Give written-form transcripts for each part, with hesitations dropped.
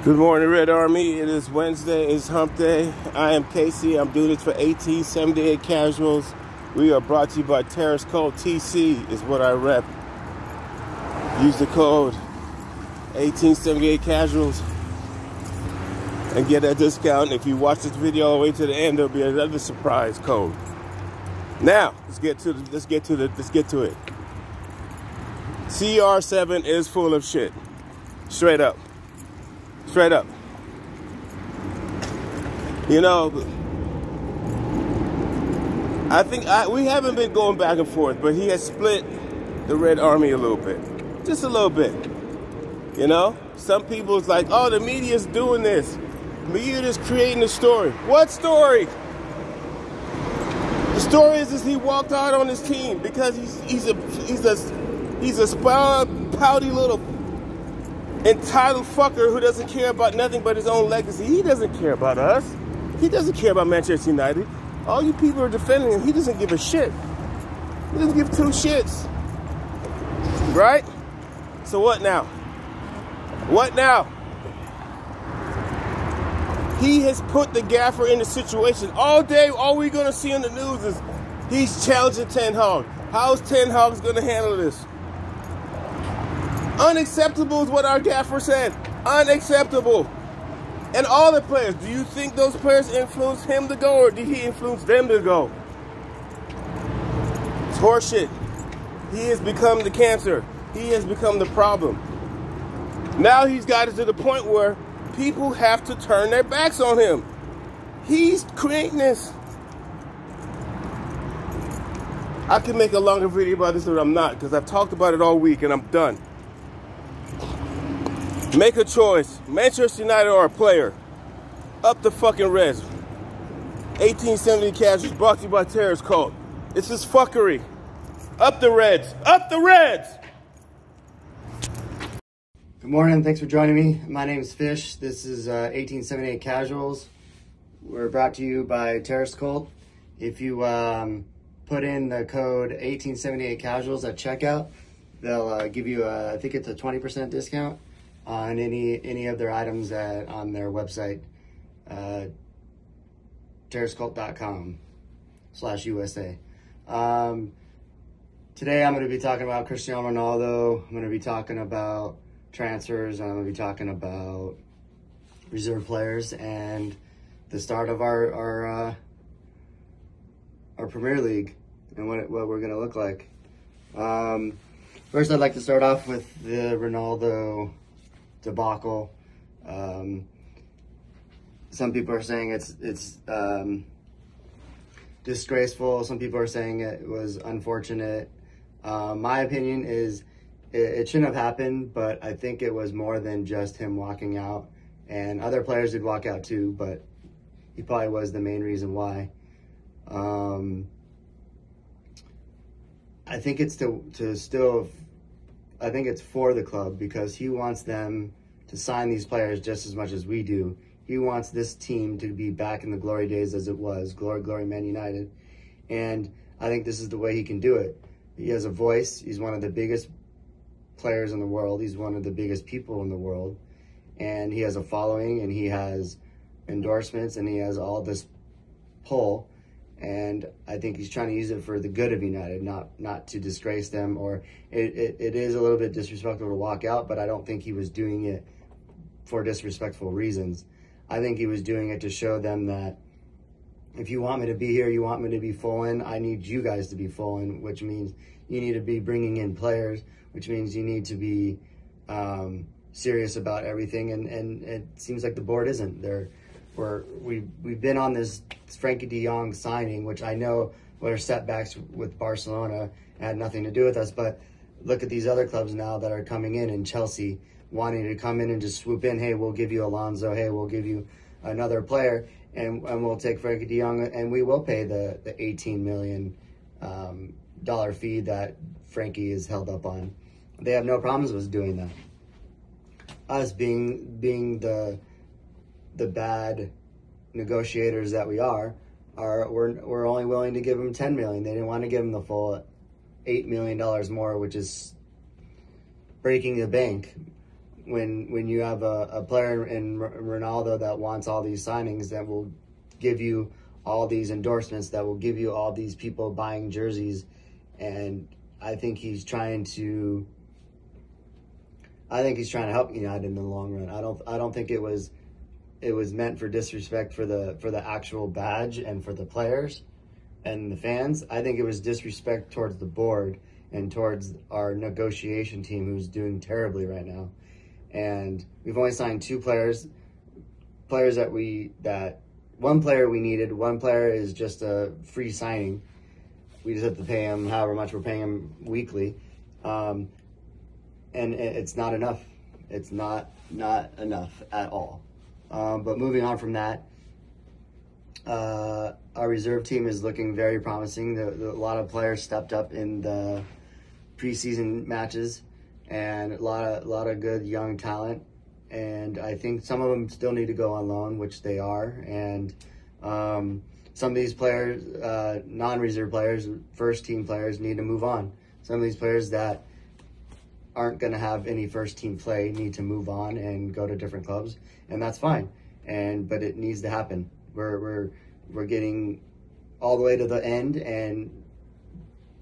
Good morning, Red Army. It is Wednesday. It's hump day. I am Casey. I'm doing this for 1878 Casuals. We are brought to you by Terrace Code. TC is what I rep. Use the code 1878 Casuals and get a discount. If you watch this video all the way to the end, there'll be another surprise code. Now, let's get to it. CR7 is full of shit. Straight up. You know, I think we haven't been going back and forth, but he has split the Red Army a little bit. Just a little bit. You know? Some people's like, oh, the media's doing this. The media is creating a story. What story? The story is he walked out on his team because he's a spoiled, pouty little entitled fucker who doesn't care about nothing but his own legacy. He doesn't care about us. He doesn't care about Manchester United. All you people are defending him. He doesn't give a shit. He doesn't give two shits. Right? So what now? What now? He has put the gaffer in the situation. All day, all we're going to see in the news is he's challenging Ten Hag. How's Ten Hag going to handle this? Unacceptable is what our gaffer said. Unacceptable. And all the players, do you think those players influenced him to go, or did he influence them to go? It's horseshit. He has become the cancer. He has become the problem. Now he's got it to the point where people have to turn their backs on him. He's creating this. I can make a longer video about this, but I'm not, because I've talked about it all week and I'm done. Make a choice. Manchester United or a player. Up the fucking Reds. 1870 Casuals brought to you by Terrace Code. It's this fuckery. Up the Reds. Up the Reds! Good morning. Thanks for joining me. My name is Fish. This is 1878 Casuals. We're brought to you by Terrace Code. If you put in the code 1878 Casuals at checkout, they'll give you, I think it's a 20% discount on any of their items on their website, terracecult.com/USA. Today I'm going to be talking about Cristiano Ronaldo. I'm going to be talking about transfers. I'm going to be talking about reserve players and the start of our Premier League and what we're going to look like. First, I'd like to start off with the Ronaldo debacle. Some people are saying it's disgraceful. Some people are saying it was unfortunate. My opinion is it shouldn't have happened, but I think it was more than just him walking out. And other players did walk out too, but he probably was the main reason why. I think it's I think it's for the club because he wants them to sign these players just as much as we do. He wants this team to be back in the glory days as it was. Glory, glory, Man United. And I think this is the way he can do it. He has a voice. He's one of the biggest players in the world. He's one of the biggest people in the world. And he has a following, and he has endorsements, and he has all this pull. And I think he's trying to use it for the good of United, not to disgrace them. Or it is a little bit disrespectful to walk out, but I don't think he was doing it for disrespectful reasons. I think he was doing it to show them that if you want me to be here, you want me to be full in, I need you guys to be full in, which means you need to be bringing in players, which means you need to be serious about everything. And it seems like the board isn't. We've been on this Frankie de Jong signing, which I know were setbacks with Barcelona. It had nothing to do with us, but look at these other clubs now that are coming in Chelsea, wanting to come in and just swoop in. Hey, we'll give you Alonso. Hey, we'll give you another player, and we'll take Frankie de Jong, and we will pay the $18 million dollar fee that Frankie is held up on. They have no problems with doing that. Us being the bad negotiators that we are we're only willing to give him $10 million. They didn't want to give him the full $8 million more, which is breaking the bank. when you have a player in Ronaldo that wants all these signings, that will give you all these endorsements, that will give you all these people buying jerseys, and I think he's trying to help United in the long run. I don't think it was meant for disrespect for the actual badge and for the players and the fans. I think it was disrespect towards the board and towards our negotiation team, who's doing terribly right now. And we've only signed 2 players that one player we needed. One player is just a free signing. We just have to pay him however much we're paying him weekly. And it's not enough. It's not enough at all. But moving on from that, our reserve team is looking very promising. A lot of players stepped up in the preseason matches, and a lot of good young talent. And I think some of them still need to go on loan, which they are. And some of these players, non-reserve players, first-team players, need to move on. Some of these players that aren't going to have any first-team play need to move on and go to different clubs, and that's fine. But it needs to happen. We're getting all the way to the end, and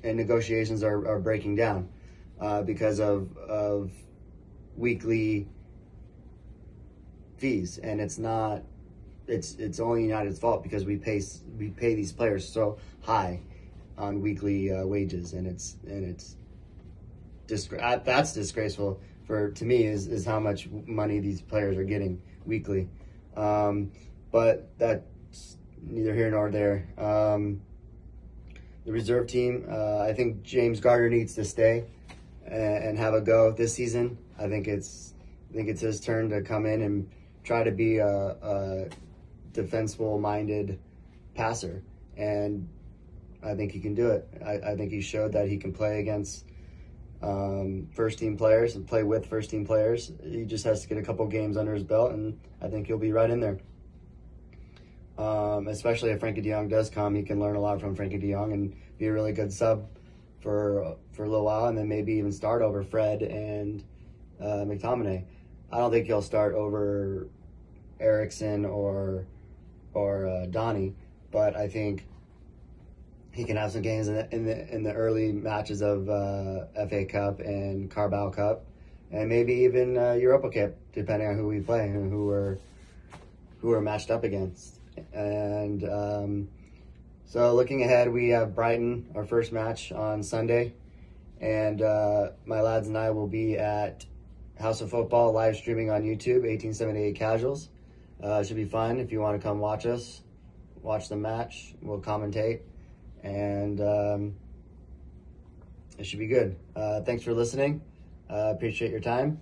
negotiations are breaking down because of weekly fees, and it's only United's fault because we pay these players so high on weekly wages, and that's disgraceful to me is how much money these players are getting weekly. But that's neither here nor there. The reserve team, I think James Garner needs to stay and have a go this season. I think it's his turn to come in and try to be a defensible-minded passer, and I think he can do it. I think he showed that he can play against first-team players and play with first-team players. He just has to get a couple games under his belt, and I think he'll be right in there. Especially if Frankie de Jong does come, he can learn a lot from Frankie de Jong and be a really good sub for a little while, and then maybe even start over Fred and McTominay. I don't think he'll start over Eriksen or Donny, but I think he can have some games in the early matches of FA Cup and Carabao Cup, and maybe even Europa Cup, depending on who we play and who we're matched up against. And so looking ahead, we have Brighton, our first match on Sunday, and my lads and I will be at House of Football live streaming on YouTube, 1878 Casuals. It should be fun. If you want to come watch us, watch the match, we'll commentate, and it should be good. Thanks for listening. Appreciate your time.